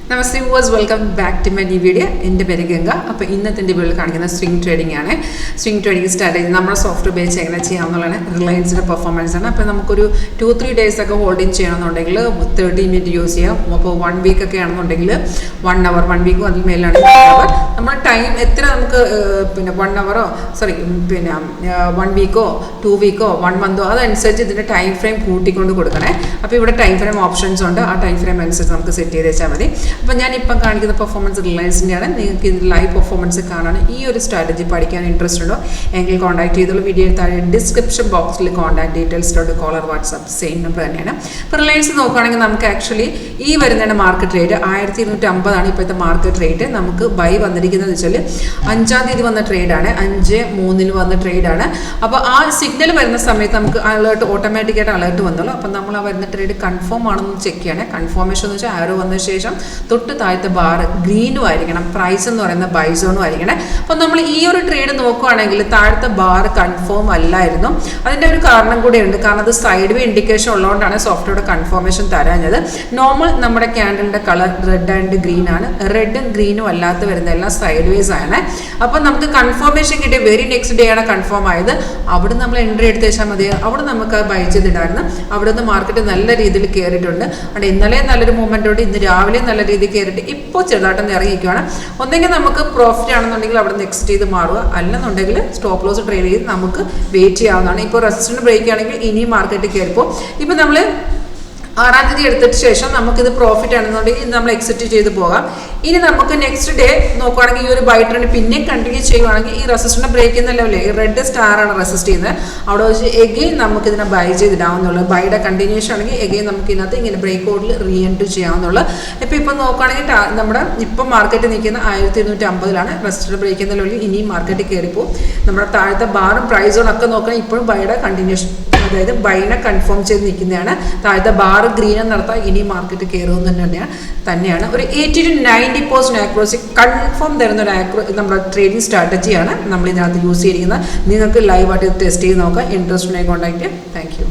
Namaste viewers, welcome back to my new video. എൻ്റെ പേര് ഗംഗ. അപ്പോൾ ഇന്നത്തെ വീഡിയോയിൽ കാണിക്കുന്ന സ്വിംഗ് ട്രേഡിംഗ് ആണ്. സ്വിംഗ് ട്രേഡിംഗ് സ്ട്രാറ്റജി നമ്മുടെ സോഫ്റ്റ്വെയർ ഉപയോഗിച്ച് എങ്ങനെ ചെയ്യാമെന്നുള്ളതാണ്. റിലയൻസിൻ്റെ പെർഫോമൻസ് ആണ്. അപ്പോൾ നമുക്കൊരു 2-3 days ഒക്കെ ഹോൾഡിങ് ചെയ്യണമെന്നുണ്ടെങ്കിൽ 30 minutes യൂസ് ചെയ്യാം. അപ്പോൾ 1 week ഒക്കെ ആണെന്നുണ്ടെങ്കിൽ 1 hour, 1 week അതിൽ മേലാണ് 1 hour. നമ്മുടെ ടൈം എത്ര നമുക്ക് പിന്നെ 1 hour പിന്നെ 1 week 2 week 1 month അതനുസരിച്ച് ഇതിൻ്റെ ടൈം ഫ്രെയിം കൂട്ടിക്കൊണ്ട് കൊടുക്കണേ. അപ്പോൾ ഇവിടെ ടൈം ഫ്രെയിം ഓപ്ഷൻസ് ഉണ്ട്. ആ ടൈം ഫ്രെയിം അനുസരിച്ച് നമുക്ക് സെറ്റ് ചെയ്ത് വെച്ചാൽ മതി. അപ്പോൾ ഞാനിപ്പം കാണിക്കുന്ന പെർഫോമൻസ് റിലയൻസിൻ്റെയാണ്. നിങ്ങൾക്ക് ഇത് ലൈവ് പെർഫോമൻസ് കാണാൻ ഈ ഒരു സ്ട്രാറ്റജി പഠിക്കാൻ ഇൻട്രസ്റ്റ് ഉണ്ടോ എങ്കിൽ കോൺടാക്ട് ചെയ്തോളൂ. വീഡിയോ താഴെ ഡിസ്ക്രിപ്ഷൻ ബോക്സിൽ കോൺടാക്ട് ഡീറ്റെയിൽസിലോട്ട് കോളർ വാട്സാപ്പ് സെയിം നമ്പർ തന്നെയാണ്. ഇപ്പോൾ റിലയൻസ് നോക്കുകയാണെങ്കിൽ നമുക്ക് ആക്ച്വലി ഈ വരുന്നതാണ് മാർക്കറ്റ് റേറ്റ് 1250 ഇപ്പോഴത്തെ മാർക്കറ്റ് റേറ്റ്. നമുക്ക് ബൈ വന്നിരിക്കുന്നത് വെച്ചാൽ 5-ാം തീയതി വന്ന ട്രേഡാണ്, 5/3 വന്ന ട്രേഡാണ്. അപ്പോൾ ആ സിഗ്നൽ വരുന്ന സമയത്ത് നമുക്ക് അലേർട്ട് ഓട്ടോമാറ്റിക്കായിട്ട് അലേർട്ട് വന്നോളൂ. അപ്പം നമ്മൾ ആ വരുന്ന ട്രേഡ് കൺഫേം ആണെന്ന് ചെക്ക് ചെയ്യണേ. കൺഫേമേഷൻ എന്ന് വെച്ചാൽ ആരോ വന്ന ശേഷം തൊട്ട് താഴത്തെ ബാർ ഗ്രീനും ആയിരിക്കണം, പ്രൈസ് എന്ന് പറയുന്ന ബൈ സോണും ആയിരിക്കണേ. അപ്പോൾ നമ്മൾ ഈ ഒരു ട്രേഡ് നോക്കുകയാണെങ്കിൽ താഴത്തെ ബാർ കൺഫേം അല്ലായിരുന്നു. അതിൻ്റെ ഒരു കാരണം കൂടിയുണ്ട്. കാരണം അത് സൈഡ് വേ ഇൻഡിക്കേഷൻ ഉള്ളതുകൊണ്ടാണ് സോഫ്റ്റ്വെയർ കൺഫർമേഷൻ തരാഞ്ഞത്. നോർമൽ നമ്മുടെ ക്യാൻഡലിൻ്റെ കളർ റെഡ് ആൻഡ് ഗ്രീൻ ആണ്. റെഡും ഗ്രീനും അല്ലാത്ത വരുന്ന എല്ലാം സൈഡ് വേസ് ആണ്. അപ്പോൾ നമുക്ക് കൺഫർമേഷൻ കിട്ടിയ വെരി നെക്സ്റ്റ് ഡേ ആണ് കൺഫേം ആയത്. അവിടെ നമ്മൾ എൻട്രി എടുത്ത് വെച്ചാൽ മതി. അവിടെ നമുക്ക് ബൈ ചെയ്തിട്ടായിരുന്നു. അവിടെ നിന്ന് മാർക്കറ്റ് നല്ല രീതിയിൽ കയറിയിട്ടുണ്ട്. അവിടെ ഇന്നലെ നല്ലൊരു മൂവ്മെൻ്റ് ഉണ്ട്, ഇന്ന് രാവിലെ നല്ല രീതിയിൽ കയറിയിട്ട് ഇപ്പോൾ ചെറുതായിട്ടൊന്ന് ഇറങ്ങിയിരിക്കുകയാണ്. ഒന്നെങ്കിൽ നമുക്ക് പ്രോഫിറ്റ് ആണെന്നുണ്ടെങ്കിൽ അവിടെ നെക്സ്റ്റ് ചെയ്ത് മാറുക, അല്ലെന്നുണ്ടെങ്കിൽ സ്റ്റോപ്പ് ലോസ് ട്രേഡ് ചെയ്ത് നമുക്ക് വെയിറ്റ് ചെയ്യാവുന്നതാണ്. ഇപ്പോൾ റെസിസ്റ്റന്റ് ബ്രേക്ക് ആണെങ്കിൽ ഇനിയും മാർക്കറ്റ് കയറിപ്പോൾ ഇപ്പോൾ നമ്മൾ 6-ാം തീയതി എടുത്തിട്ട് ശേഷം നമുക്കിത് പ്രോഫിറ്റ് ആണെന്നുണ്ടെങ്കിൽ നമ്മൾ എക്സിറ്റ് ചെയ്ത് പോകാം. ഇനി നമുക്ക് നെക്സ്റ്റ് ഡേ നോക്കുകയാണെങ്കിൽ ഈ ഒരു ബൈ ട്രെൻഡ് പിന്നെ കണ്ടിന്യൂ ചെയ്യുകയാണെങ്കിൽ ഈ റെസിസ്റ്റന്റ് ബ്രേക്ക് ചെയ്യുന്ന ലെവലിൽ ഈ റെഡ് സ്റ്റാർ ആണ് റെസിസ്റ്റ് ചെയ്യുന്നത്. അവിടെ വെച്ച് എഗെയിൻ നമുക്ക് ഇതിനെ ബൈ ചെയ്തിടാവുന്നുള്ളൂ. ബൈയുടെ കണ്ടിന്യൂഷൻ ആണെങ്കിൽ എഗെയിൻ നമുക്ക് ഇതിനകത്ത് ഇങ്ങനെ ബ്രേക്ക് ഔട്ടിൽ റീ എൻട്രി ചെയ്യാവുന്നുള്ളൂ. ഇപ്പം നോക്കുകയാണെങ്കിൽ നമ്മുടെ ഇപ്പം മാർക്കറ്റ് നിൽക്കുന്ന 1250 റെസിസ്റ്റന്റ് ബ്രേക്ക് ചെയ്യുന്ന ലെവലിൽ ഇനിയും മാർക്കറ്റ് കയറിപ്പോവും. നമ്മുടെ താഴത്തെ ബാറും പ്രൈസും ഒക്കെ നോക്കുകയാണെങ്കിൽ ഇപ്പോഴും ബൈയുടെ കണ്ടിന്യൂഷൻ, അതായത് ബൈനെ കൺഫേം ചെയ്ത് നിൽക്കുന്നതാണ്. താഴത്തെ ബാർ ഗ്രീൻ നടത്താൻ ഇനി മാർക്കറ്റ് കയറുമെന്ന് തന്നെയാണ്. ഒരു 80 to 90% ആക്യുറസി കൺഫേം തരുന്ന ഒരു നമ്മുടെ ട്രേഡിംഗ് സ്ട്രാറ്റജിയാണ് നമ്മൾ ഇതിനകത്ത് യൂസ് ചെയ്തിരിക്കുന്നത്. നിങ്ങൾക്ക് ലൈവായിട്ട് ടെസ്റ്റ് ചെയ്ത് നോക്കാം. ഇൻട്രസ്റ്റ് ഉണ്ടെങ്കിൽ കോൺടാക്ട് ചെയ്യാം. Thank you.